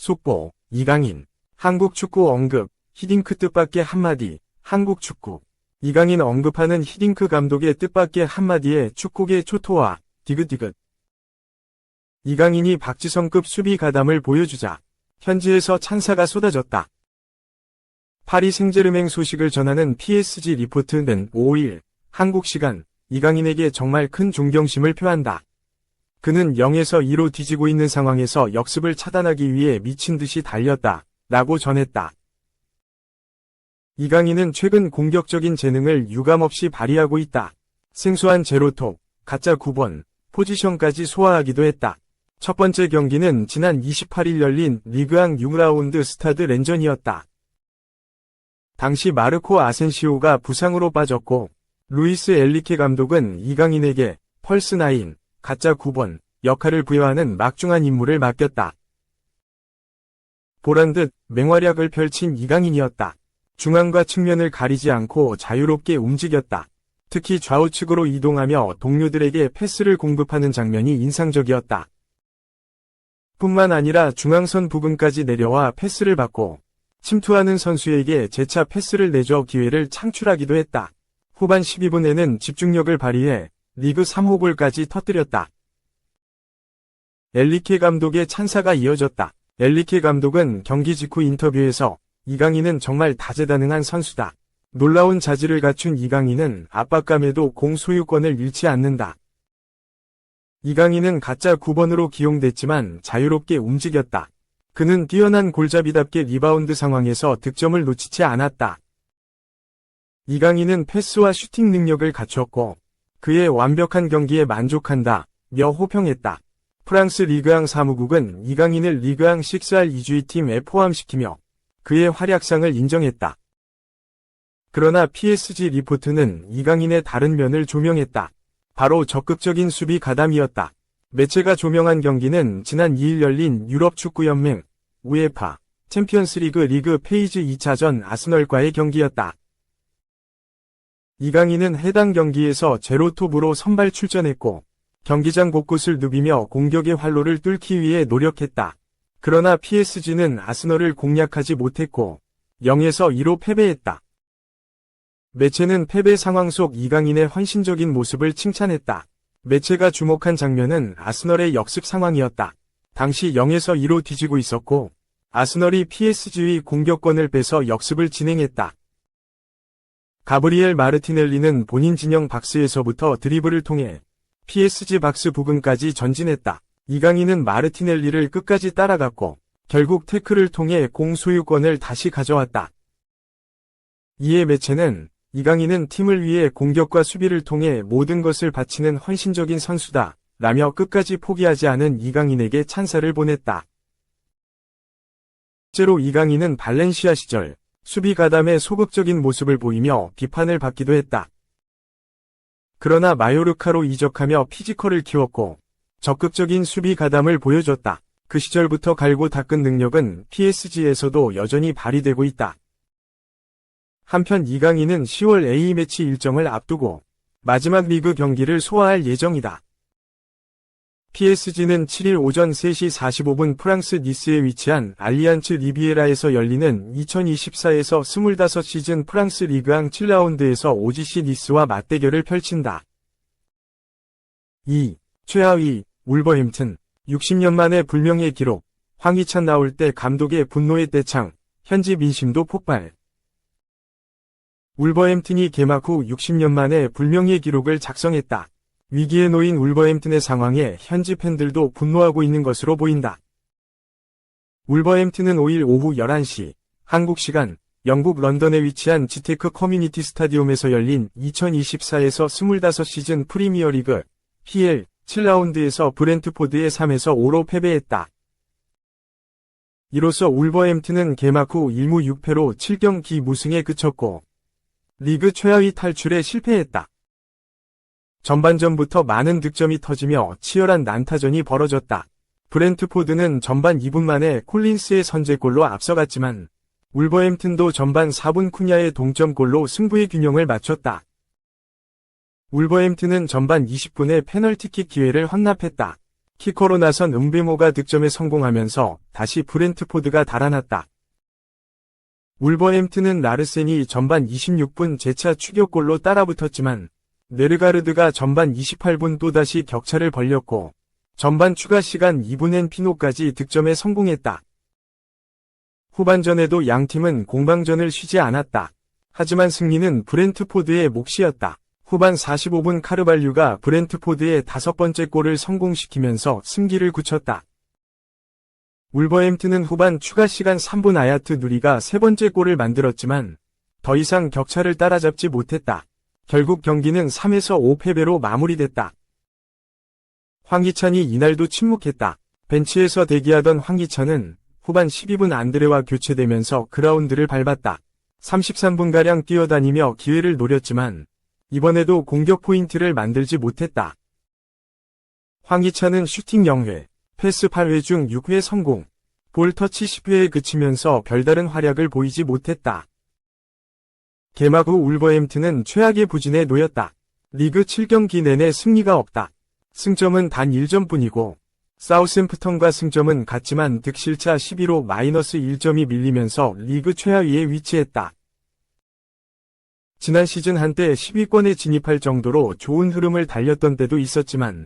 속보, 이강인. 한국 축구 언급, 히딩크 뜻밖의 한마디, 한국 축구. 이강인 언급하는 히딩크 감독의 뜻밖의 한마디에 축구계 초토화, 디귿디귿. 이강인이 박지성급 수비 가담을 보여주자 현지에서 찬사가 쏟아졌다. 파리 생제르맹 소식을 전하는 PSG 리포트는 5일 한국 시간 이강인에게 정말 큰 존경심을 표한다. 그는 0에서 2로 뒤지고 있는 상황에서 역습을 차단하기 위해 미친 듯이 달렸다. 라고 전했다. 이강인은 최근 공격적인 재능을 유감없이 발휘하고 있다. 생소한 제로톱, 가짜 9번, 포지션까지 소화하기도 했다. 첫 번째 경기는 지난 28일 열린 리그앙 6라운드 스타드 렌전이었다. 당시 마르코 아센시오가 부상으로 빠졌고 루이스 엘리케 감독은 이강인에게 펄스9, 가짜 9번 역할을 부여하는 막중한 임무를 맡겼다. 보란듯 맹활약을 펼친 이강인이었다. 중앙과 측면을 가리지 않고 자유롭게 움직였다. 특히 좌우측으로 이동하며 동료들에게 패스를 공급하는 장면이 인상적이었다. 뿐만 아니라 중앙선 부근까지 내려와 패스를 받고 침투하는 선수에게 재차 패스를 내줘 기회를 창출하기도 했다. 후반 12분에는 집중력을 발휘해 리그 3호 골까지 터뜨렸다. 엘리케 감독의 찬사가 이어졌다. 엘리케 감독은 경기 직후 인터뷰에서 이강인은 정말 다재다능한 선수다. 놀라운 자질을 갖춘 이강인은 압박감에도 공 소유권을 잃지 않는다. 이강인은 가짜 9번으로 기용됐지만 자유롭게 움직였다. 그는 뛰어난 골잡이답게 리바운드 상황에서 득점을 놓치지 않았다. 이강인은 패스와 슈팅 능력을 갖췄고 그의 완벽한 경기에 만족한다 며 호평했다. 프랑스 리그앙 사무국은 이강인을 리그앙 6R 이주의팀에 포함시키며 그의 활약상을 인정했다. 그러나 PSG 리포트는 이강인의 다른 면을 조명했다. 바로 적극적인 수비 가담이었다. 매체가 조명한 경기는 지난 2일 열린 유럽축구연맹 우에파 챔피언스리그 리그 페이지 2차전 아스널과의 경기였다. 이강인은 해당 경기에서 제로톱으로 선발 출전했고 경기장 곳곳을 누비며 공격의 활로를 뚫기 위해 노력했다. 그러나 PSG는 아스널을 공략하지 못했고 0에서 2로 패배했다. 매체는 패배 상황 속 이강인의 헌신적인 모습을 칭찬했다. 매체가 주목한 장면은 아스널의 역습 상황이었다. 당시 0에서 2로 뒤지고 있었고 아스널이 PSG의 공격권을 뺏어 역습을 진행했다. 가브리엘 마르티넬리는 본인 진영 박스에서부터 드리블을 통해 PSG 박스 부근까지 전진했다. 이강인은 마르티넬리를 끝까지 따라갔고 결국 태클을 통해 공 소유권을 다시 가져왔다. 이에 매체는 이강인은 팀을 위해 공격과 수비를 통해 모든 것을 바치는 헌신적인 선수다 라며 끝까지 포기하지 않은 이강인에게 찬사를 보냈다. 실제로 이강인은 발렌시아 시절 수비 가담에 소극적인 모습을 보이며 비판을 받기도 했다. 그러나 마요르카로 이적하며 피지컬을 키웠고 적극적인 수비 가담을 보여줬다. 그 시절부터 갈고 닦은 능력은 PSG에서도 여전히 발휘되고 있다. 한편 이강인은 10월 A매치 일정을 앞두고 마지막 리그 경기를 소화할 예정이다. PSG는 7일 오전 3시 45분 프랑스 니스에 위치한 알리안츠 리비에라에서 열리는 2024에서 25시즌 프랑스 리그앙 7라운드에서 OGC 니스와 맞대결을 펼친다. 2. 최하위, 울버햄튼. 60년 만에 불명예 기록. 황희찬 나올 때 감독의 분노의 떼창. 현지 민심도 폭발. 울버햄튼이 개막 후 60년 만에 불명예 기록을 작성했다. 위기에 놓인 울버햄튼의 상황에 현지 팬들도 분노하고 있는 것으로 보인다. 울버햄튼은 5일 오후 11시 한국 시간 영국 런던에 위치한 지테크 커뮤니티 스타디움에서 열린 2024에서 25시즌 프리미어리그 PL 7라운드에서 브렌트포드에 3에서 5로 패배했다. 이로써 울버햄튼은 개막 후 1무 6패로 7경기 무승에 그쳤고 리그 최하위 탈출에 실패했다. 전반전부터 많은 득점이 터지며 치열한 난타전이 벌어졌다. 브렌트포드는 전반 2분 만에 콜린스의 선제골로 앞서갔지만 울버햄튼도 전반 4분 쿠냐의 동점골로 승부의 균형을 맞췄다. 울버햄튼은 전반 20분에 페널티킥 기회를 헌납했다. 키커로 나선 음베모가 득점에 성공하면서 다시 브렌트포드가 달아났다. 울버햄튼은 라르센이 전반 26분 재차 추격골로 따라붙었지만 네르가르드가 전반 28분 또다시 격차를 벌렸고 전반 추가 시간 2분엔 피노까지 득점에 성공했다. 후반전에도 양팀은 공방전을 쉬지 않았다. 하지만 승리는 브렌트포드의 몫이었다. 후반 45분 카르발류가 브렌트포드의 5번째 골을 성공시키면서 승기를 굳혔다. 울버햄튼은 후반 추가 시간 3분 아야트 누리가 3번째 골을 만들었지만 더 이상 격차를 따라잡지 못했다. 결국 경기는 3에서 5패배로 마무리됐다. 황희찬이 이날도 침묵했다. 벤치에서 대기하던 황희찬은 후반 12분 안드레와 교체되면서 그라운드를 밟았다. 33분가량 뛰어다니며 기회를 노렸지만 이번에도 공격 포인트를 만들지 못했다. 황희찬은 슈팅 0회, 패스 8회 중 6회 성공, 볼 터치 10회에 그치면서 별다른 활약을 보이지 못했다. 개막 후 울버햄튼은 최악의 부진에 놓였다. 리그 7경기 내내 승리가 없다. 승점은 단 1점뿐이고 사우샘프턴과 승점은 같지만 득실차 12로 -1점이 밀리면서 리그 최하위에 위치했다. 지난 시즌 한때 10위권에 진입할 정도로 좋은 흐름을 달렸던 때도 있었지만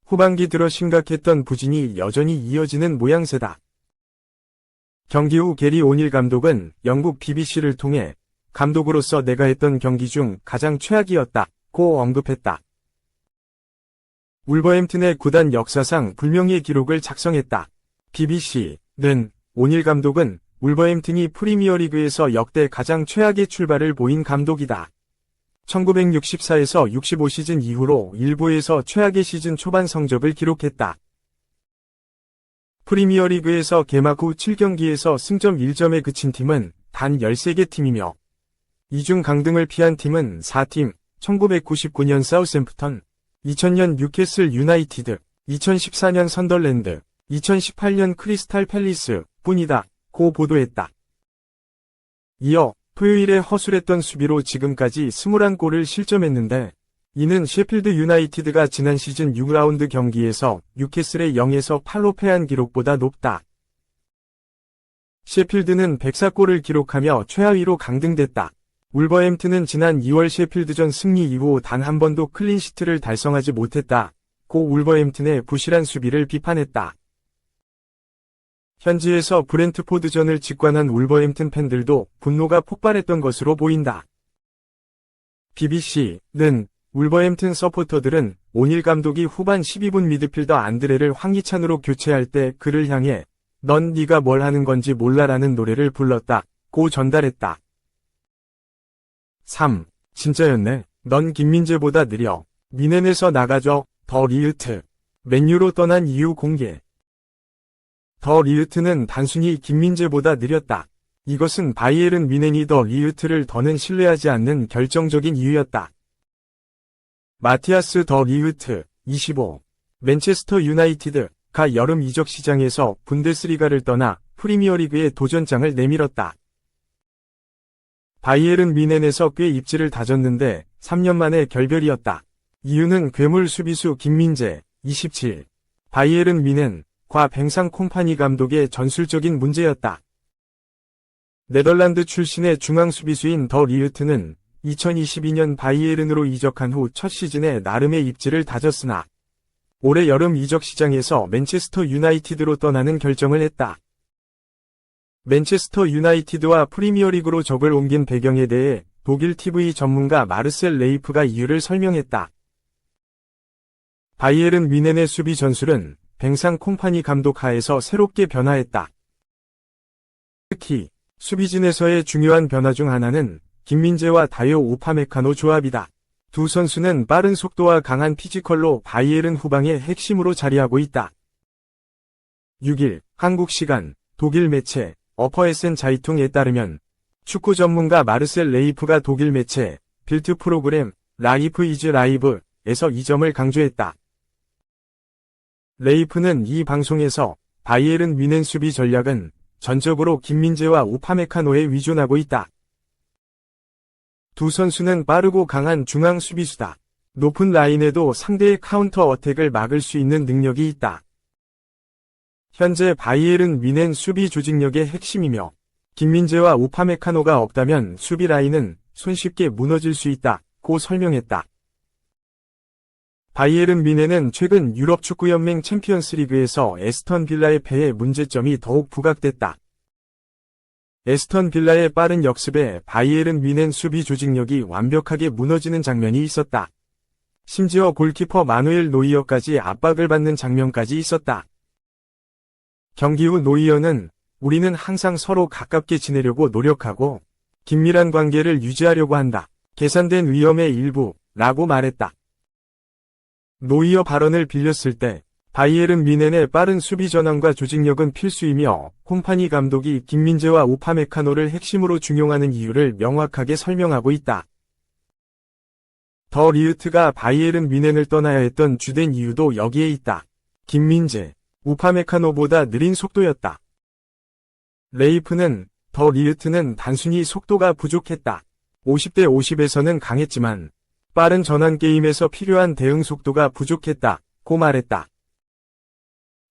후반기 들어 심각했던 부진이 여전히 이어지는 모양새다. 경기 후 게리 오닐 감독은 영국 BBC를 통해 감독으로서 내가 했던 경기 중 가장 최악이었다고 언급했다. 울버햄튼의 구단 역사상 불명예 기록을 작성했다. BBC는 오닐 감독은 울버햄튼이 프리미어리그에서 역대 가장 최악의 출발을 보인 감독이다. 1964에서 65 시즌 이후로 일부에서 최악의 시즌 초반 성적을 기록했다. 프리미어리그에서 개막 후 7경기에서 승점 1점에 그친 팀은 단 13개 팀이며 이 중 강등을 피한 팀은 4팀, 1999년 사우샘프턴, 2000년 뉴캐슬 유나이티드, 2014년 선덜랜드, 2018년 크리스탈 팰리스 뿐이다. 고 보도했다. 이어 토요일에 허술했던 수비로 지금까지 21골을 실점했는데 이는 셰필드 유나이티드가 지난 시즌 6라운드 경기에서 뉴캐슬의 0에서 8로 패한 기록보다 높다. 셰필드는 104골을 기록하며 최하위로 강등됐다. 울버햄튼은 지난 2월 셰필드전 승리 이후 단 한 번도 클린시트를 달성하지 못했다. 고 울버햄튼의 부실한 수비를 비판했다. 현지에서 브렌트포드전을 직관한 울버햄튼 팬들도 분노가 폭발했던 것으로 보인다. BBC는 울버햄튼 서포터들은 오닐 감독이 후반 12분 미드필더 안드레를 황희찬으로 교체할 때 그를 향해 넌 네가 뭘 하는 건지 몰라라는 노래를 불렀다고 전달했다. 3. 진짜였네. 넌 김민재보다 느려. 미넨에서 나가줘. 더 리흐트. 맨유로 떠난 이유 공개. 더 리흐트는 단순히 김민재보다 느렸다. 이것은 바이에른 뮌헨이 더 리흐트를 더는 신뢰하지 않는 결정적인 이유였다. 마티아스 더 리흐트, 25. 맨체스터 유나이티드가 여름 이적 시장에서 분데스리가를 떠나 프리미어리그의 도전장을 내밀었다. 바이에른 뮌헨에서 꽤 입지를 다졌는데 3년 만에 결별이었다. 이유는 괴물 수비수 김민재, 27. 바이에른 뮌헨 과 뱅상 콤파니 감독의 전술적인 문제였다. 네덜란드 출신의 중앙 수비수인 더 리흐트는 2022년 바이에른으로 이적한 후 첫 시즌에 나름의 입지를 다졌으나 올해 여름 이적 시장에서 맨체스터 유나이티드로 떠나는 결정을 했다. 맨체스터 유나이티드와 프리미어리그로 적을 옮긴 배경에 대해 독일 TV 전문가 마르셀 레이프가 이유를 설명했다. 바이에른 뮌헨의 수비 전술은 뱅상 콤파니 감독 하에서 새롭게 변화했다. 특히 수비진에서의 중요한 변화 중 하나는 김민재와 다요 우파메카노 조합이다. 두 선수는 빠른 속도와 강한 피지컬로 바이에른 후방의 핵심으로 자리하고 있다. 6일 한국 시간 독일 매체 어퍼에센 자이퉁에 따르면 축구 전문가 마르셀 레이프가 독일 매체 빌트 프로그램 라이프 이즈 라이브에서 이 점을 강조했다. 레이프는 이 방송에서 바이에른 뮌헨 수비 전략은 전적으로 김민재와 우파메카노에 위존하고 있다. 두 선수는 빠르고 강한 중앙 수비수다. 높은 라인에도 상대의 카운터 어택을 막을 수 있는 능력이 있다. 현재 바이에른 뮌헨 수비 조직력의 핵심이며 김민재와 우파메카노가 없다면 수비 라인은 손쉽게 무너질 수 있다고 설명했다. 바이에른 뮌헨은 최근 유럽 축구연맹 챔피언스리그에서 에스턴 빌라의 패에 문제점이 더욱 부각됐다. 에스턴 빌라의 빠른 역습에 바이에른 뮌헨 수비 조직력이 완벽하게 무너지는 장면이 있었다. 심지어 골키퍼 마누엘 노이어까지 압박을 받는 장면까지 있었다. 경기 후 노이어는 우리는 항상 서로 가깝게 지내려고 노력하고 긴밀한 관계를 유지하려고 한다. 계산된 위험의 일부 라고 말했다. 노이어 발언을 빌렸을 때 바이에른 뮌헨의 빠른 수비 전환과 조직력은 필수이며 콤파니 감독이 김민재와 우파메카노를 핵심으로 중용하는 이유를 명확하게 설명하고 있다. 더 리흐트가 바이에른 뮌헨을 떠나야 했던 주된 이유도 여기에 있다. 김민재, 우파메카노보다 느린 속도였다. 레이프는 더 리흐트는 단순히 속도가 부족했다. 50대 50에서는 강했지만 빠른 전환 게임에서 필요한 대응 속도가 부족했다고 말했다.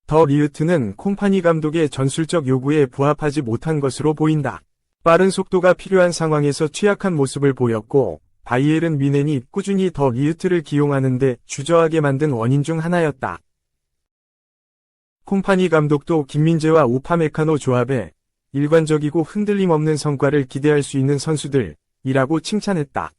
더 리흐트는 콤파니 감독의 전술적 요구에 부합하지 못한 것으로 보인다. 빠른 속도가 필요한 상황에서 취약한 모습을 보였고 바이에른 뮌헨이 꾸준히 더 리흐트를 기용하는데 주저하게 만든 원인 중 하나였다. 콤파니 감독도 김민재와 우파메카노 조합에 일관적이고 흔들림 없는 성과를 기대할 수 있는 선수들이라고 칭찬했다.